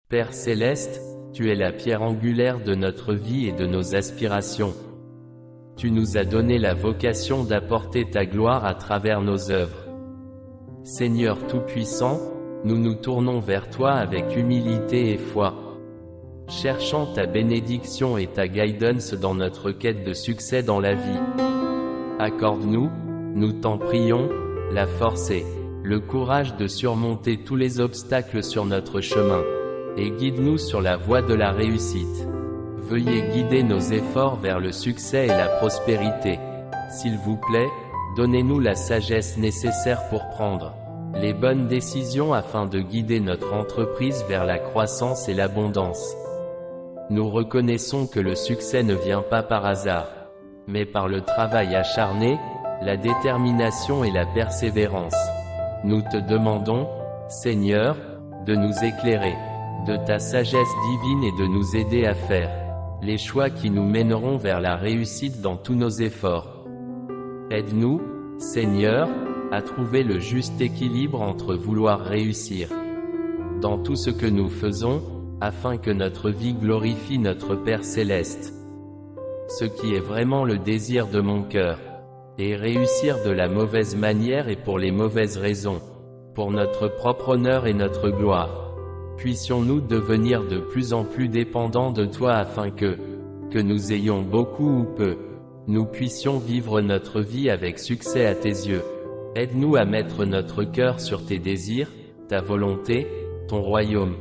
Père céleste, tu es la pierre angulaire de notre vie et de nos aspirations. Tu nous as donné la vocation d'apporter ta gloire à travers nos œuvres. Seigneur Tout-Puissant, nous nous tournons vers toi avec humilité et foi, cherchant ta bénédiction et ta guidance dans notre quête de succès dans la vie. Accorde-nous, nous t'en prions, la force et le courage de surmonter tous les obstacles sur notre chemin, et guide-nous sur la voie de la réussite. Veuillez guider nos efforts vers le succès et la prospérité. S'il vous plaît, donnez-nous la sagesse nécessaire pour prendre les bonnes décisions afin de guider notre entreprise vers la croissance et l'abondance. Nous reconnaissons que le succès ne vient pas par hasard, mais par le travail acharné, la détermination et la persévérance. Nous te demandons, Seigneur, de nous éclairer de ta sagesse divine et de nous aider à faire les choix qui nous mèneront vers la réussite dans tous nos efforts. Aide-nous, Seigneur, à trouver le juste équilibre entre vouloir réussir dans tout ce que nous faisons, afin que notre vie glorifie notre Père céleste. Ce qui est vraiment le désir de mon cœur, et réussir de la mauvaise manière et pour les mauvaises raisons, pour notre propre honneur et notre gloire. Puissions-nous devenir de plus en plus dépendants de toi afin que nous ayons beaucoup ou peu, nous puissions vivre notre vie avec succès à tes yeux. Aide-nous à mettre notre cœur sur tes désirs, ta volonté, ton royaume.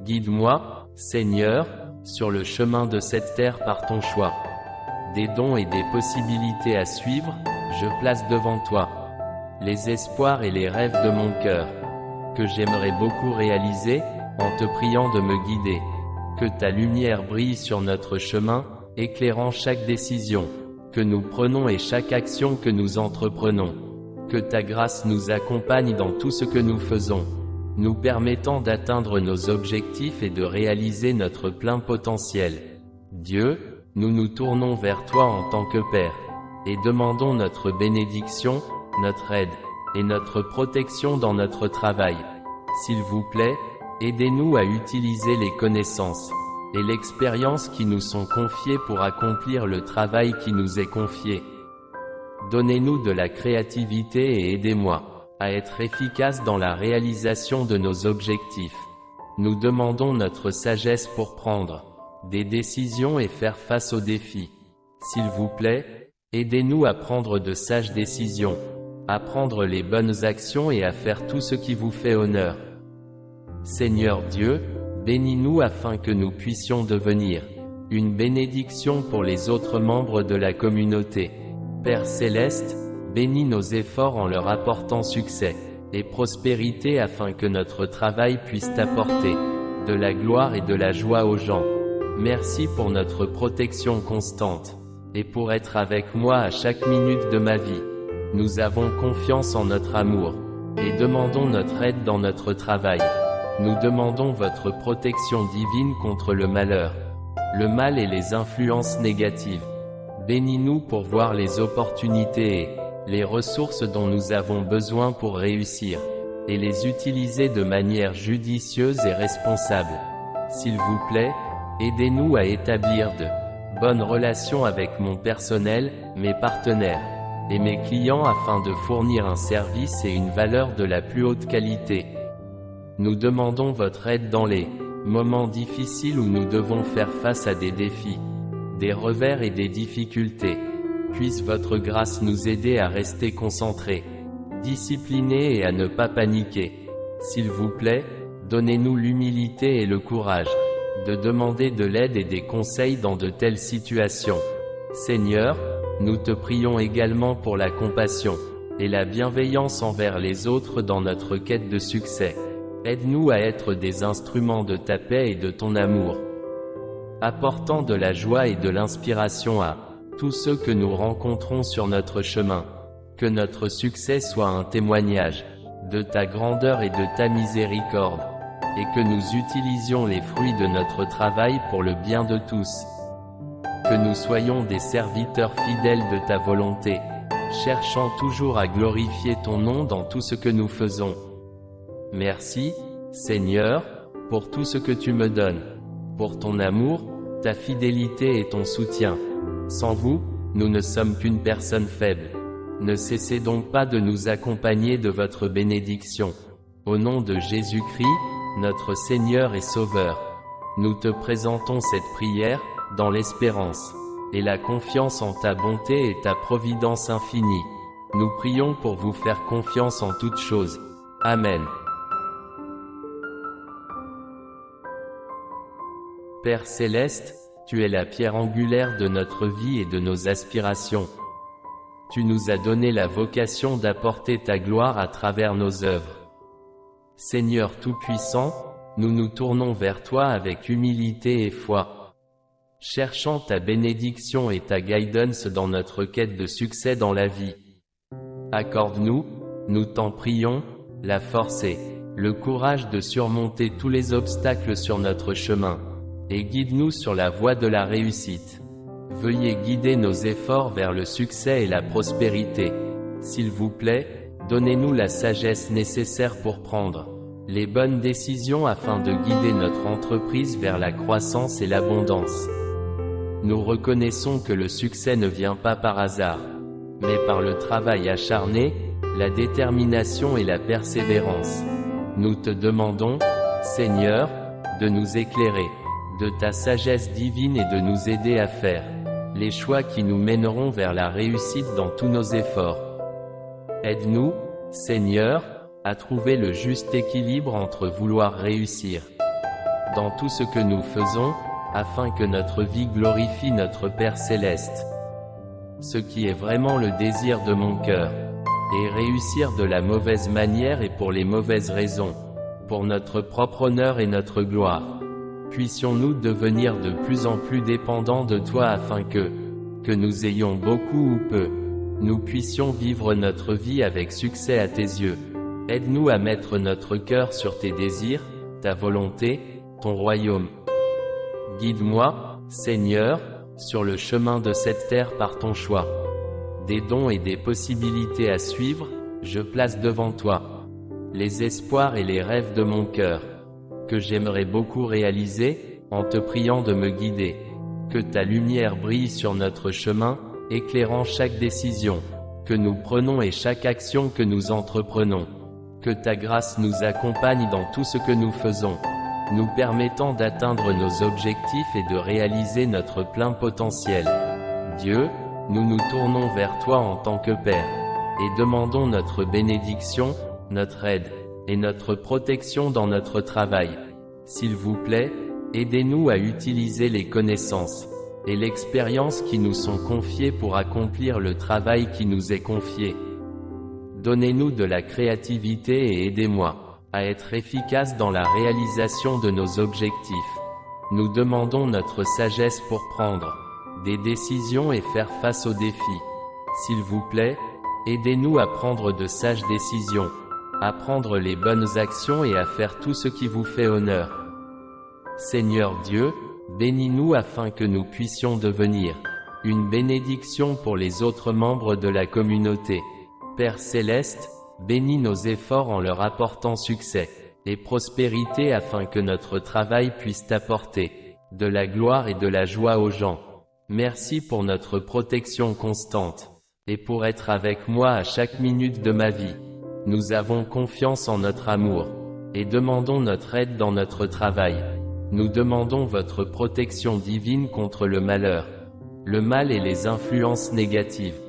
Guide-moi, Seigneur, sur le chemin de cette terre par ton choix. Des dons et des possibilités à suivre, je place devant toi les espoirs et les rêves de mon cœur, que j'aimerais beaucoup réaliser, en te priant de me guider. Que ta lumière brille sur notre chemin, éclairant chaque décision que nous prenons et chaque action que nous entreprenons. Que ta grâce nous accompagne dans tout ce que nous faisons, nous permettant d'atteindre nos objectifs et de réaliser notre plein potentiel. Dieu, nous nous tournons vers toi en tant que Père, et demandons notre bénédiction, notre aide, et notre protection dans notre travail. S'il vous plaît, aidez-nous à utiliser les connaissances et l'expérience qui nous sont confiées pour accomplir le travail qui nous est confié. Donnez-nous de la créativité et aidez-moi à être efficace dans la réalisation de nos objectifs. Nous demandons notre sagesse pour prendre des décisions et faire face aux défis. S'il vous plaît, aidez-nous à prendre de sages décisions, à prendre les bonnes actions et à faire tout ce qui vous fait honneur. Seigneur Dieu, bénis-nous afin que nous puissions devenir une bénédiction pour les autres membres de la communauté. Père céleste, bénis nos efforts en leur apportant succès et prospérité afin que notre travail puisse apporter de la gloire et de la joie aux gens. Merci pour notre protection constante et pour être avec moi à chaque minute de ma vie. Nous avons confiance en notre amour et demandons notre aide dans notre travail. Nous demandons votre protection divine contre le malheur, le mal et les influences négatives. Bénis-nous pour voir les opportunités et les ressources dont nous avons besoin pour réussir, et les utiliser de manière judicieuse et responsable. S'il vous plaît, aidez-nous à établir de bonnes relations avec mon personnel, mes partenaires et mes clients afin de fournir un service et une valeur de la plus haute qualité. Nous demandons votre aide dans les moments difficiles où nous devons faire face à des défis, des revers et des difficultés. Puisse votre grâce nous aider à rester concentrés, disciplinés et à ne pas paniquer. S'il vous plaît, donnez-nous l'humilité et le courage de demander de l'aide et des conseils dans de telles situations. Seigneur, nous te prions également pour la compassion et la bienveillance envers les autres dans notre quête de succès. Aide-nous à être des instruments de ta paix et de ton amour, apportant de la joie et de l'inspiration à tous ceux que nous rencontrons sur notre chemin. Que notre succès soit un témoignage de ta grandeur et de ta miséricorde, et que nous utilisions les fruits de notre travail pour le bien de tous. Que nous soyons des serviteurs fidèles de ta volonté, cherchant toujours à glorifier ton nom dans tout ce que nous faisons. Merci, Seigneur, pour tout ce que tu me donnes, pour ton amour, ta fidélité et ton soutien. Sans vous, nous ne sommes qu'une personne faible. Ne cessez donc pas de nous accompagner de votre bénédiction. Au nom de Jésus-Christ, notre Seigneur et Sauveur, nous te présentons cette prière, dans l'espérance et la confiance en ta bonté et ta providence infinie. Nous prions pour vous faire confiance en toutes choses. Amen. Père céleste, tu es la pierre angulaire de notre vie et de nos aspirations. Tu nous as donné la vocation d'apporter ta gloire à travers nos œuvres. Seigneur Tout-Puissant, nous nous tournons vers toi avec humilité et foi, cherchant ta bénédiction et ta guidance dans notre quête de succès dans la vie. Accorde-nous, nous t'en prions, la force et le courage de surmonter tous les obstacles sur notre chemin, et guide-nous sur la voie de la réussite. Veuillez guider nos efforts vers le succès et la prospérité. S'il vous plaît, donnez-nous la sagesse nécessaire pour prendre les bonnes décisions afin de guider notre entreprise vers la croissance et l'abondance. Nous reconnaissons que le succès ne vient pas par hasard, mais par le travail acharné, la détermination et la persévérance. Nous te demandons, Seigneur, de nous éclairer de ta sagesse divine et de nous aider à faire les choix qui nous mèneront vers la réussite dans tous nos efforts. Aide-nous, Seigneur, à trouver le juste équilibre entre vouloir réussir dans tout ce que nous faisons, afin que notre vie glorifie notre Père Céleste. Ce qui est vraiment le désir de mon cœur, et réussir de la mauvaise manière et pour les mauvaises raisons, pour notre propre honneur et notre gloire. Puissions-nous devenir de plus en plus dépendants de toi afin que nous ayons beaucoup ou peu, nous puissions vivre notre vie avec succès à tes yeux. Aide-nous à mettre notre cœur sur tes désirs, ta volonté, ton royaume. Guide-moi, Seigneur, sur le chemin de cette terre par ton choix. Des dons et des possibilités à suivre, je place devant toi les espoirs et les rêves de mon cœur, que j'aimerais beaucoup réaliser, en te priant de me guider. Que ta lumière brille sur notre chemin, éclairant chaque décision que nous prenons et chaque action que nous entreprenons. Que ta grâce nous accompagne dans tout ce que nous faisons, nous permettant d'atteindre nos objectifs et de réaliser notre plein potentiel. Dieu, nous nous tournons vers toi en tant que Père, et demandons notre bénédiction, notre aide, et notre protection dans notre travail. S'il vous plaît, aidez-nous à utiliser les connaissances et l'expérience qui nous sont confiées pour accomplir le travail qui nous est confié. Donnez-nous de la créativité et aidez-moi à être efficace dans la réalisation de nos objectifs. Nous demandons notre sagesse pour prendre des décisions et faire face aux défis. S'il vous plaît, aidez-nous à prendre de sages décisions, à prendre les bonnes actions et à faire tout ce qui vous fait honneur. Seigneur Dieu, bénis-nous afin que nous puissions devenir une bénédiction pour les autres membres de la communauté. Père Céleste, bénis nos efforts en leur apportant succès et prospérité afin que notre travail puisse apporter de la gloire et de la joie aux gens. Merci pour notre protection constante et pour être avec moi à chaque minute de ma vie. Nous avons confiance en notre amour et demandons notre aide dans notre travail. Nous demandons votre protection divine contre le malheur, le mal et les influences négatives.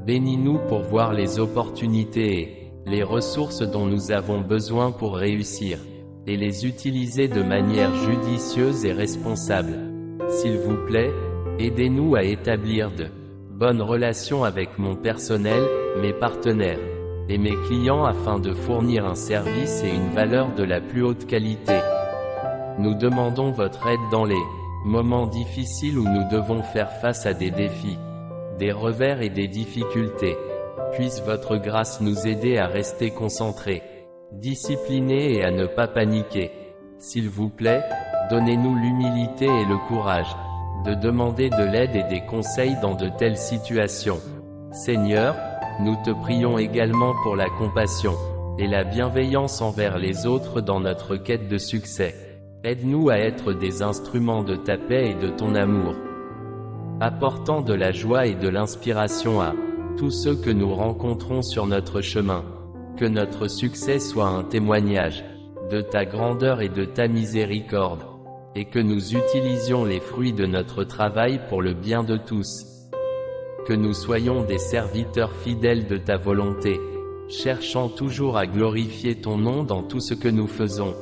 Bénis-nous pour voir les opportunités et les ressources dont nous avons besoin pour réussir, et les utiliser de manière judicieuse et responsable. S'il vous plaît, aidez-nous à établir de bonnes relations avec mon personnel, mes partenaires et mes clients afin de fournir un service et une valeur de la plus haute qualité. Nous demandons votre aide dans les moments difficiles où nous devons faire face à des défis, des revers et des difficultés. Puisse votre grâce nous aider à rester concentrés, disciplinés et à ne pas paniquer. S'il vous plaît, donnez-nous l'humilité et le courage de demander de l'aide et des conseils dans de telles situations. Seigneur, nous te prions également pour la compassion et la bienveillance envers les autres dans notre quête de succès. Aide-nous à être des instruments de ta paix et de ton amour, apportant de la joie et de l'inspiration à tous ceux que nous rencontrons sur notre chemin. Que notre succès soit un témoignage de ta grandeur et de ta miséricorde, et que nous utilisions les fruits de notre travail pour le bien de tous. Que nous soyons des serviteurs fidèles de ta volonté, cherchant toujours à glorifier ton nom dans tout ce que nous faisons.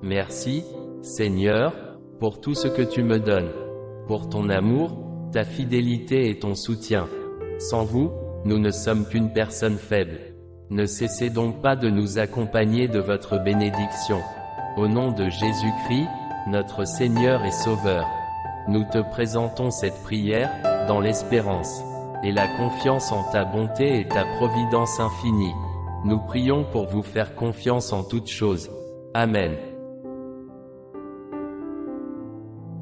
Merci, Seigneur, pour tout ce que tu me donnes, pour ton amour, ta fidélité et ton soutien. Sans vous, nous ne sommes qu'une personne faible. Ne cessez donc pas de nous accompagner de votre bénédiction. Au nom de Jésus-Christ, notre Seigneur et Sauveur, nous te présentons cette prière, dans l'espérance et la confiance en ta bonté et ta providence infinie. Nous prions pour vous faire confiance en toutes choses. Amen.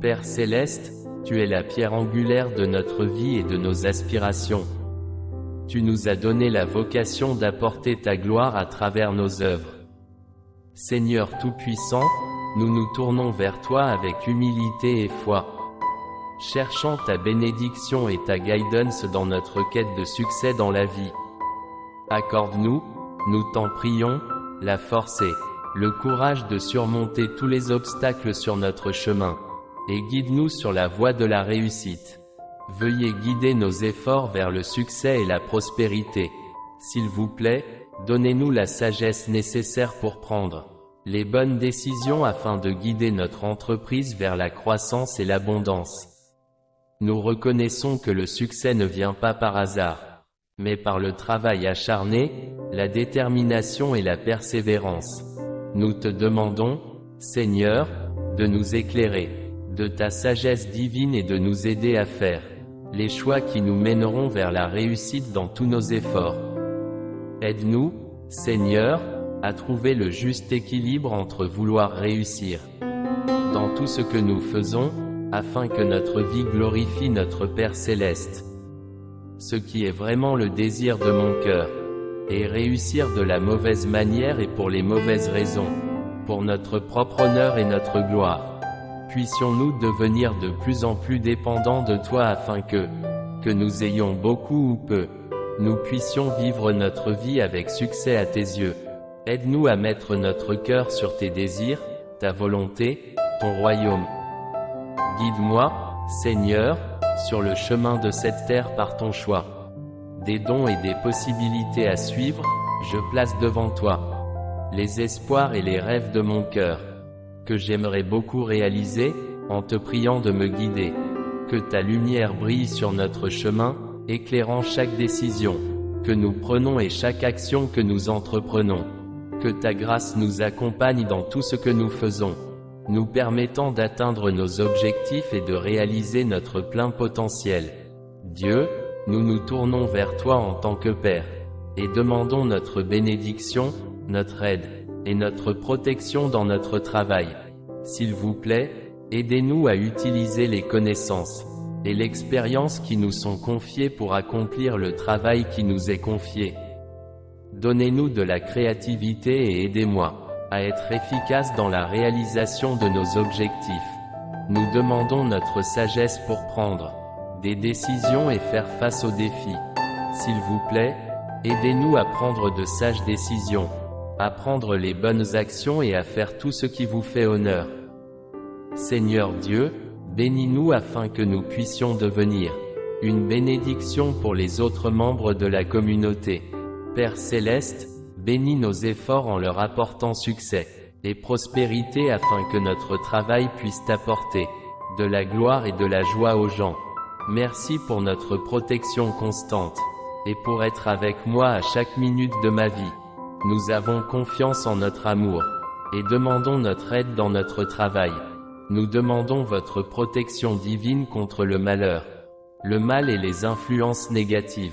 Père Céleste, tu es la pierre angulaire de notre vie et de nos aspirations. Tu nous as donné la vocation d'apporter ta gloire à travers nos œuvres. Seigneur Tout-Puissant, nous nous tournons vers toi avec humilité et foi, cherchant ta bénédiction et ta guidance dans notre quête de succès dans la vie. Accorde-nous, nous t'en prions, la force et le courage de surmonter tous les obstacles sur notre chemin, et guide-nous sur la voie de la réussite. Veuillez guider nos efforts vers le succès et la prospérité. S'il vous plaît, donnez-nous la sagesse nécessaire pour prendre les bonnes décisions afin de guider notre entreprise vers la croissance et l'abondance. Nous reconnaissons que le succès ne vient pas par hasard, mais par le travail acharné, la détermination et la persévérance. Nous te demandons, Seigneur, de nous éclairer de ta sagesse divine et de nous aider à faire les choix qui nous mèneront vers la réussite dans tous nos efforts. Aide-nous, Seigneur, à trouver le juste équilibre entre vouloir réussir dans tout ce que nous faisons, afin que notre vie glorifie notre Père Céleste. Ce qui est vraiment le désir de mon cœur, et réussir de la mauvaise manière et pour les mauvaises raisons, pour notre propre honneur et notre gloire. Puissions-nous devenir de plus en plus dépendants de toi afin que nous ayons beaucoup ou peu, nous puissions vivre notre vie avec succès à tes yeux. Aide-nous à mettre notre cœur sur tes désirs, ta volonté, ton royaume. Guide-moi, Seigneur, sur le chemin de cette terre par ton choix. Des dons et des possibilités à suivre, je place devant toi les espoirs et les rêves de mon cœur, que j'aimerais beaucoup réaliser, en te priant de me guider. Que ta lumière brille sur notre chemin, éclairant chaque décision que nous prenons et chaque action que nous entreprenons. Que ta grâce nous accompagne dans tout ce que nous faisons, nous permettant d'atteindre nos objectifs et de réaliser notre plein potentiel. Dieu, nous nous tournons vers toi en tant que Père, et demandons notre bénédiction, notre aide, et notre protection dans notre travail. S'il vous plaît, aidez-nous à utiliser les connaissances et l'expérience qui nous sont confiées pour accomplir le travail qui nous est confié. Donnez-nous de la créativité et aidez-moi à être efficace dans la réalisation de nos objectifs. Nous demandons notre sagesse pour prendre des décisions et faire face aux défis. S'il vous plaît, aidez-nous à prendre de sages décisions, à prendre les bonnes actions et à faire tout ce qui vous fait honneur. Seigneur Dieu, bénis-nous afin que nous puissions devenir une bénédiction pour les autres membres de la communauté. Père Céleste, bénis nos efforts en leur apportant succès et prospérité afin que notre travail puisse apporter de la gloire et de la joie aux gens. Merci pour notre protection constante et pour être avec moi à chaque minute de ma vie. Nous avons confiance en notre amour et demandons notre aide dans notre travail. Nous demandons votre protection divine contre le malheur, le mal et les influences négatives.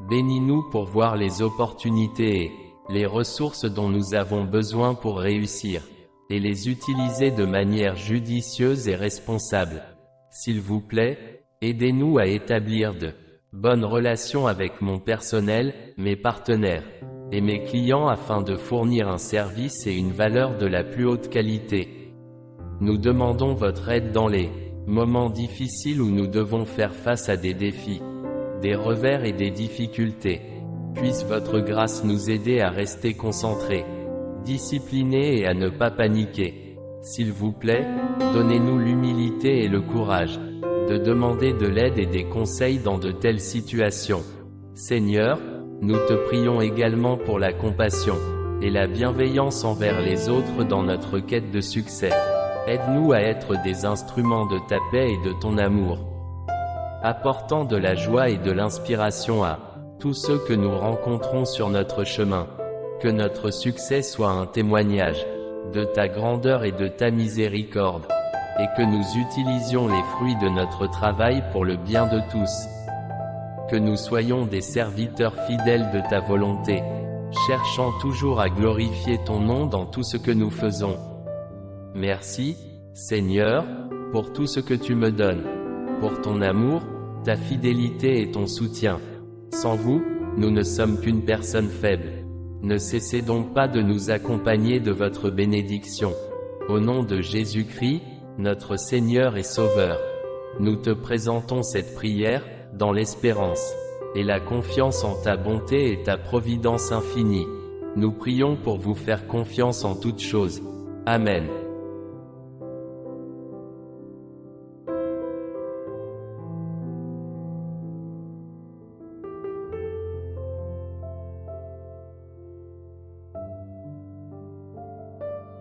Bénis-nous pour voir les opportunités et les ressources dont nous avons besoin pour réussir, et les utiliser de manière judicieuse et responsable. S'il vous plaît, aidez-nous à établir de bonnes relations avec mon personnel, mes partenaires et mes clients afin de fournir un service et une valeur de la plus haute qualité. Nous demandons votre aide dans les moments difficiles où nous devons faire face à des défis, des revers et des difficultés. Puisse votre grâce nous aider à rester concentrés, disciplinés et à ne pas paniquer. S'il vous plaît, donnez-nous l'humilité et le courage de demander de l'aide et des conseils dans de telles situations. Seigneur, nous te prions également pour la compassion et la bienveillance envers les autres dans notre quête de succès. Aide-nous à être des instruments de ta paix et de ton amour, apportant de la joie et de l'inspiration à tous ceux que nous rencontrons sur notre chemin. Que notre succès soit un témoignage de ta grandeur et de ta miséricorde, et que nous utilisions les fruits de notre travail pour le bien de tous. Que nous soyons des serviteurs fidèles de ta volonté, cherchant toujours à glorifier ton nom dans tout ce que nous faisons. Merci, Seigneur, pour tout ce que tu me donnes, pour ton amour, ta fidélité et ton soutien. Sans vous, nous ne sommes qu'une personne faible. Ne cessez donc pas de nous accompagner de votre bénédiction. Au nom de Jésus-Christ, notre Seigneur et Sauveur, nous te présentons cette prière, dans l'espérance et la confiance en ta bonté et ta providence infinie. Nous prions pour vous faire confiance en toutes choses. Amen.